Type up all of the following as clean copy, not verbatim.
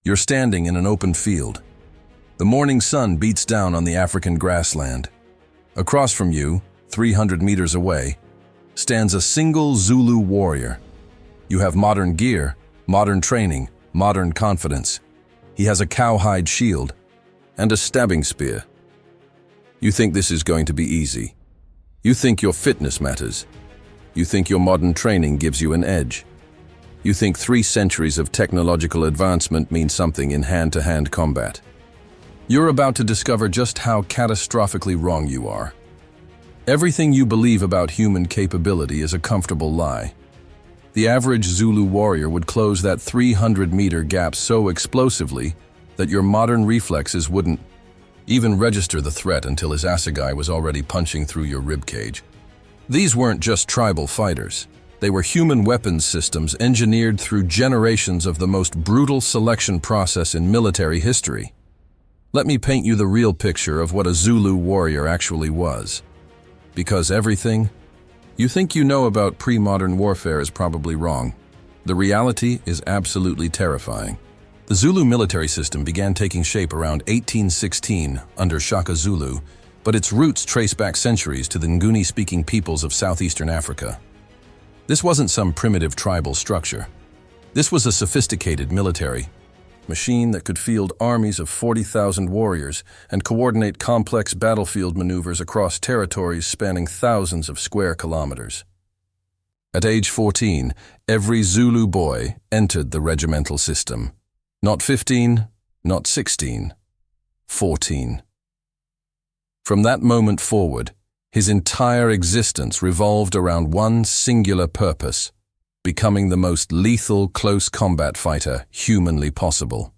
You're standing in an open field. The morning sun beats down on the African grassland. Across from you, 300 meters away, stands a single Zulu warrior. You have modern gear, modern training, modern confidence. He has a cowhide shield and a stabbing spear. You think this is going to be easy. You think your fitness matters. You think your modern training gives you an edge. You think 3 centuries of technological advancement mean something in hand-to-hand combat. You're about to discover just how catastrophically wrong you are. Everything you believe about human capability is a comfortable lie. The average Zulu warrior would close that 300-meter gap so explosively that your modern reflexes wouldn't even register the threat until his assegai was already punching through your ribcage. These weren't just tribal fighters. They were human weapons systems engineered through generations of the most brutal selection process in military history. Let me paint you the real picture of what a Zulu warrior actually was. Because everything you think you know about pre-modern warfare is probably wrong. The reality is absolutely terrifying. The Zulu military system began taking shape around 1816 under Shaka Zulu, but its roots trace back centuries to the Nguni-speaking peoples of southeastern Africa. This wasn't some primitive tribal structure. This was a sophisticated military machine that could field armies of 40,000 warriors and coordinate complex battlefield maneuvers across territories spanning thousands of square kilometers. At age 14, every Zulu boy entered the regimental system. Not 15, not 16, 14. From that moment forward, his entire existence revolved around one singular purpose: becoming the most lethal close combat fighter humanly possible.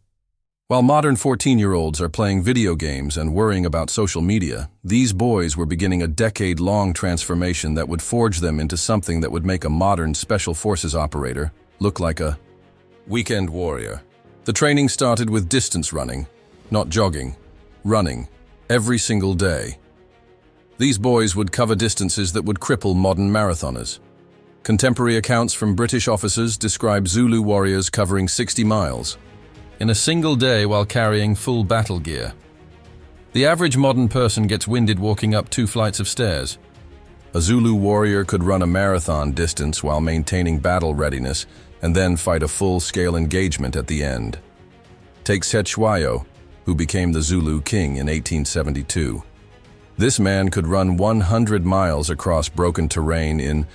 While modern 14-year-olds are playing video games and worrying about social media, these boys were beginning a decade-long transformation that would forge them into something that would make a modern special forces operator look like a weekend warrior. The training started with distance running, not jogging, running, every single day. These boys would cover distances that would cripple modern marathoners. Contemporary accounts from British officers describe Zulu warriors covering 60 miles in a single day while carrying full battle gear. The average modern person gets winded walking up 2 flights of stairs. A Zulu warrior could run a marathon distance while maintaining battle readiness and then fight a full-scale engagement at the end. Take Cetshwayo, who became the Zulu king in 1872. This man could run 100 miles across broken terrain in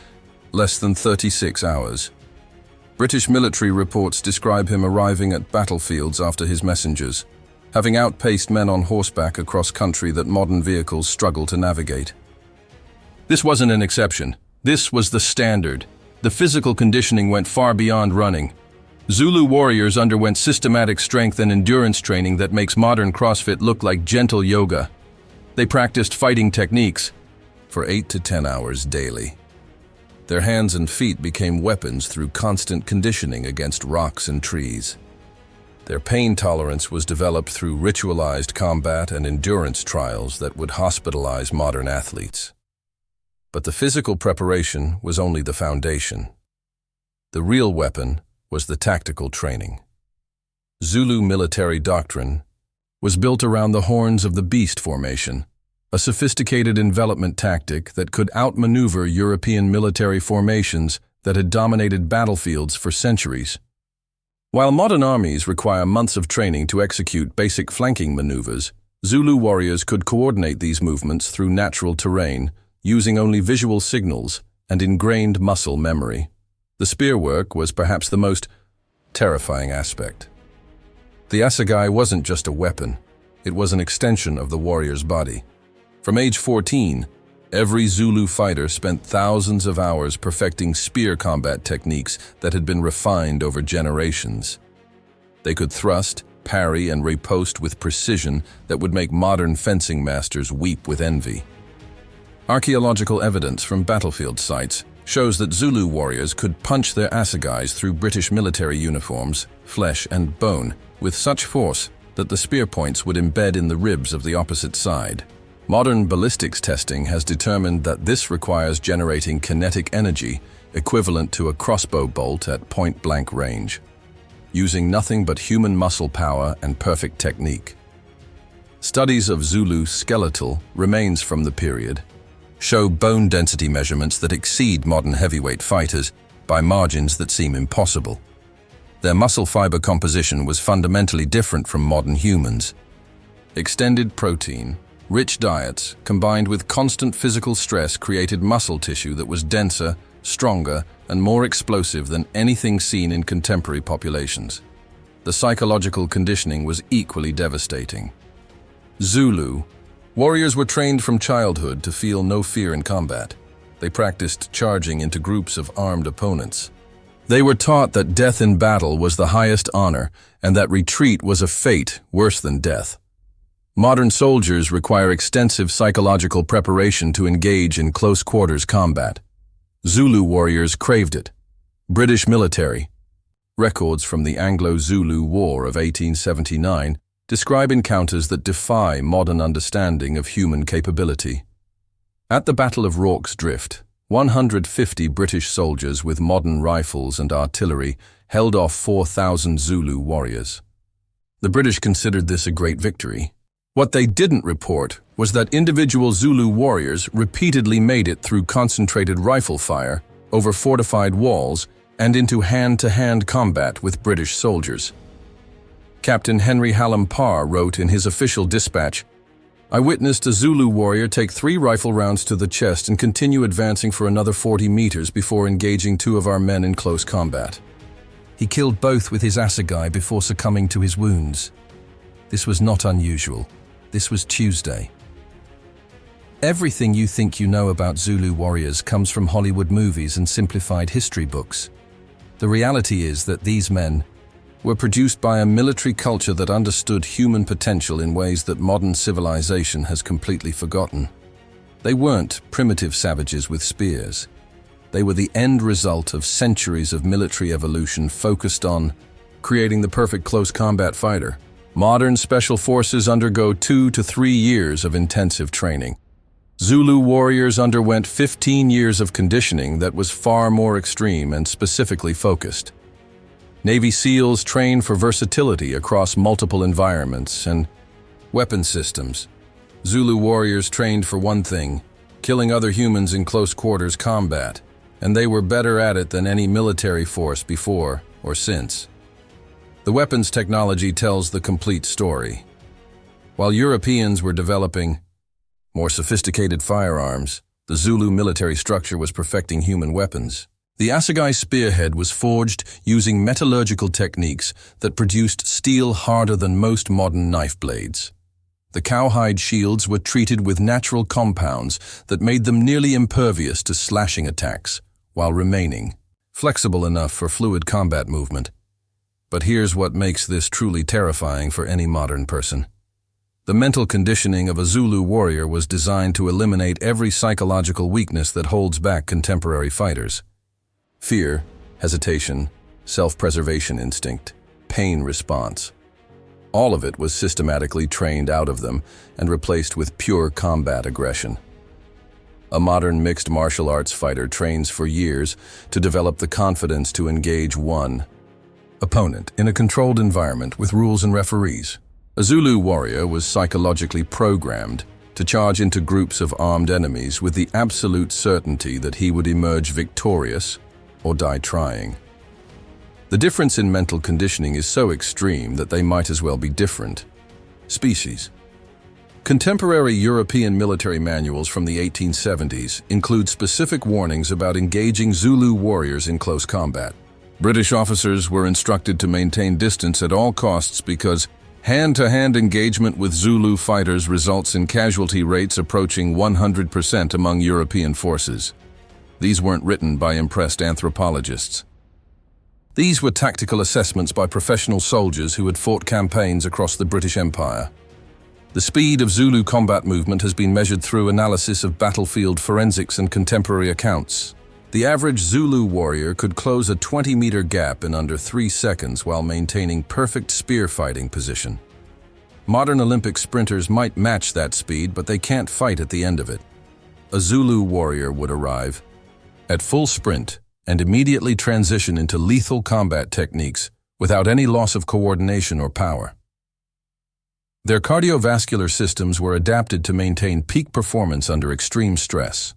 less than 36 hours. British military reports describe him arriving at battlefields after his messengers, having outpaced men on horseback across country that modern vehicles struggle to navigate. This wasn't an exception. This was the standard. The physical conditioning went far beyond running. Zulu warriors underwent systematic strength and endurance training that makes modern CrossFit look like gentle yoga. They practiced fighting techniques for 8 to 10 hours daily. Their hands and feet became weapons through constant conditioning against rocks and trees. Their pain tolerance was developed through ritualized combat and endurance trials that would hospitalize modern athletes. But the physical preparation was only the foundation. The real weapon was the tactical training. Zulu military doctrine was built around the horns of the beast formation, a sophisticated envelopment tactic that could outmaneuver European military formations that had dominated battlefields for centuries. While modern armies require months of training to execute basic flanking maneuvers, Zulu warriors could coordinate these movements through natural terrain, using only visual signals and ingrained muscle memory. The spear work was perhaps the most terrifying aspect. The assegai wasn't just a weapon, it was an extension of the warrior's body. From age 14, every Zulu fighter spent thousands of hours perfecting spear combat techniques that had been refined over generations. They could thrust, parry, and riposte with precision that would make modern fencing masters weep with envy. Archaeological evidence from battlefield sites shows that Zulu warriors could punch their assegais through British military uniforms, flesh and bone, with such force that the spear points would embed in the ribs of the opposite side. Modern ballistics testing has determined that this requires generating kinetic energy equivalent to a crossbow bolt at point-blank range. using nothing but human muscle power and perfect technique. Studies of Zulu skeletal remains from the period show bone density measurements that exceed modern heavyweight fighters by margins that seem impossible. Their muscle fiber composition was fundamentally different from modern humans. Extended protein, rich diets, combined with constant physical stress created muscle tissue that was denser, stronger, and more explosive than anything seen in contemporary populations. The psychological conditioning was equally devastating. Zulu warriors were trained from childhood to feel no fear in combat. They practiced charging into groups of armed opponents. They were taught that death in battle was the highest honor and that retreat was a fate worse than death. Modern soldiers require extensive psychological preparation to engage in close-quarters combat. Zulu warriors craved it. British military records from the Anglo-Zulu War of 1879 describe encounters that defy modern understanding of human capability. At the Battle of Rorke's Drift, 150 British soldiers with modern rifles and artillery held off 4,000 Zulu warriors. The British considered this a great victory. What they didn't report was that individual Zulu warriors repeatedly made it through concentrated rifle fire, over fortified walls, and into hand-to-hand combat with British soldiers. Captain Henry Hallam Parr wrote in his official dispatch, "I witnessed a Zulu warrior take 3 rifle rounds to the chest and continue advancing for another 40 meters before engaging 2 of our men in close combat. He killed both with his assegai before succumbing to his wounds. This was not unusual. This was Tuesday." Everything you think you know about Zulu warriors comes from Hollywood movies and simplified history books. The reality is that these men were produced by a military culture that understood human potential in ways that modern civilization has completely forgotten. They weren't primitive savages with spears. They were the end result of centuries of military evolution focused on creating the perfect close combat fighter. Modern special forces undergo 2 to 3 years of intensive training. Zulu warriors underwent 15 years of conditioning that was far more extreme and specifically focused. Navy SEALs train for versatility across multiple environments and weapon systems. Zulu warriors trained for one thing, killing other humans in close quarters combat, and they were better at it than any military force before or since. The weapons technology tells the complete story. While Europeans were developing more sophisticated firearms, the Zulu military structure was perfecting human weapons. The assegai spearhead was forged using metallurgical techniques that produced steel harder than most modern knife blades. The cowhide shields were treated with natural compounds that made them nearly impervious to slashing attacks, while remaining flexible enough for fluid combat movement. But here's what makes this truly terrifying for any modern person. The mental conditioning of a Zulu warrior was designed to eliminate every psychological weakness that holds back contemporary fighters. Fear, hesitation, self-preservation instinct, pain response. All of it was systematically trained out of them and replaced with pure combat aggression. A modern mixed martial arts fighter trains for years to develop the confidence to engage one opponent in a controlled environment with rules and referees. A Zulu warrior was psychologically programmed to charge into groups of armed enemies with the absolute certainty that he would emerge victorious or die trying. The difference in mental conditioning is so extreme that they might as well be different species. Contemporary European military manuals from the 1870s include specific warnings about engaging Zulu warriors in close combat. British officers were instructed to maintain distance at all costs because hand-to-hand engagement with Zulu fighters results in casualty rates approaching 100% among European forces. These weren't written by impressed anthropologists. These were tactical assessments by professional soldiers who had fought campaigns across the British Empire. The speed of Zulu combat movement has been measured through analysis of battlefield forensics and contemporary accounts. The average Zulu warrior could close a 20-meter gap in under 3 seconds while maintaining perfect spear fighting position. Modern Olympic sprinters might match that speed, but they can't fight at the end of it. A Zulu warrior would arrive at full sprint and immediately transition into lethal combat techniques without any loss of coordination or power. Their cardiovascular systems were adapted to maintain peak performance under extreme stress.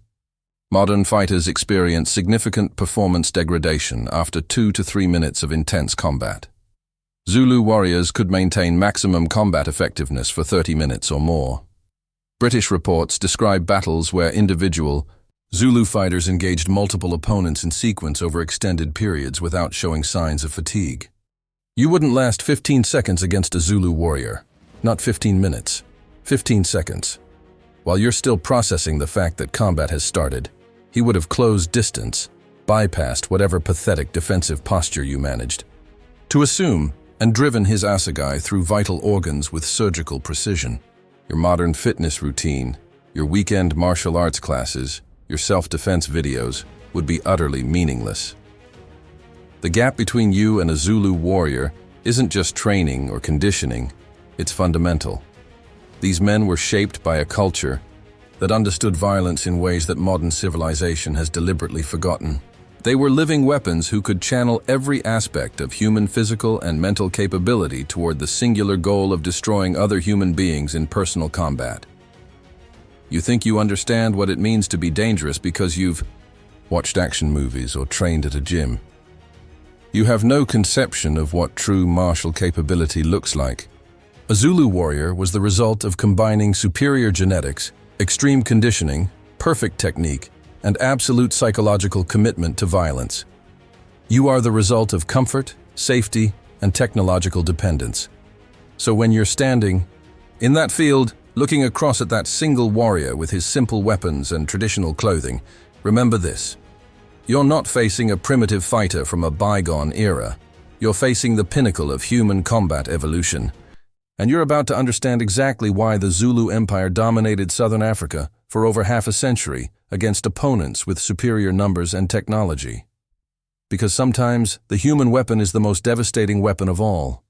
Modern fighters experience significant performance degradation after 2 to 3 minutes of intense combat. Zulu warriors could maintain maximum combat effectiveness for 30 minutes or more. British reports describe battles where individual Zulu fighters engaged multiple opponents in sequence over extended periods without showing signs of fatigue. You wouldn't last 15 seconds against a Zulu warrior. Not 15 minutes, 15 seconds. While you're still processing the fact that combat has started, he would have closed distance, bypassed whatever pathetic defensive posture you managed to assume, and driven his assegai through vital organs with surgical precision. Your modern fitness routine, your weekend martial arts classes, your self-defense videos would be utterly meaningless. The gap between you and a Zulu warrior isn't just training or conditioning, it's fundamental. These men were shaped by a culture that understood violence in ways that modern civilization has deliberately forgotten. They were living weapons who could channel every aspect of human physical and mental capability toward the singular goal of destroying other human beings in personal combat. You think you understand what it means to be dangerous because you've watched action movies or trained at a gym. You have no conception of what true martial capability looks like. A Zulu warrior was the result of combining superior genetics, extreme conditioning, perfect technique, and absolute psychological commitment to violence. You are the result of comfort, safety, and technological dependence. So when you're standing in that field, looking across at that single warrior with his simple weapons and traditional clothing, remember this. You're not facing a primitive fighter from a bygone era. You're facing the pinnacle of human combat evolution. And you're about to understand exactly why the Zulu Empire dominated Southern Africa for over half a century against opponents with superior numbers and technology. Because sometimes the human weapon is the most devastating weapon of all.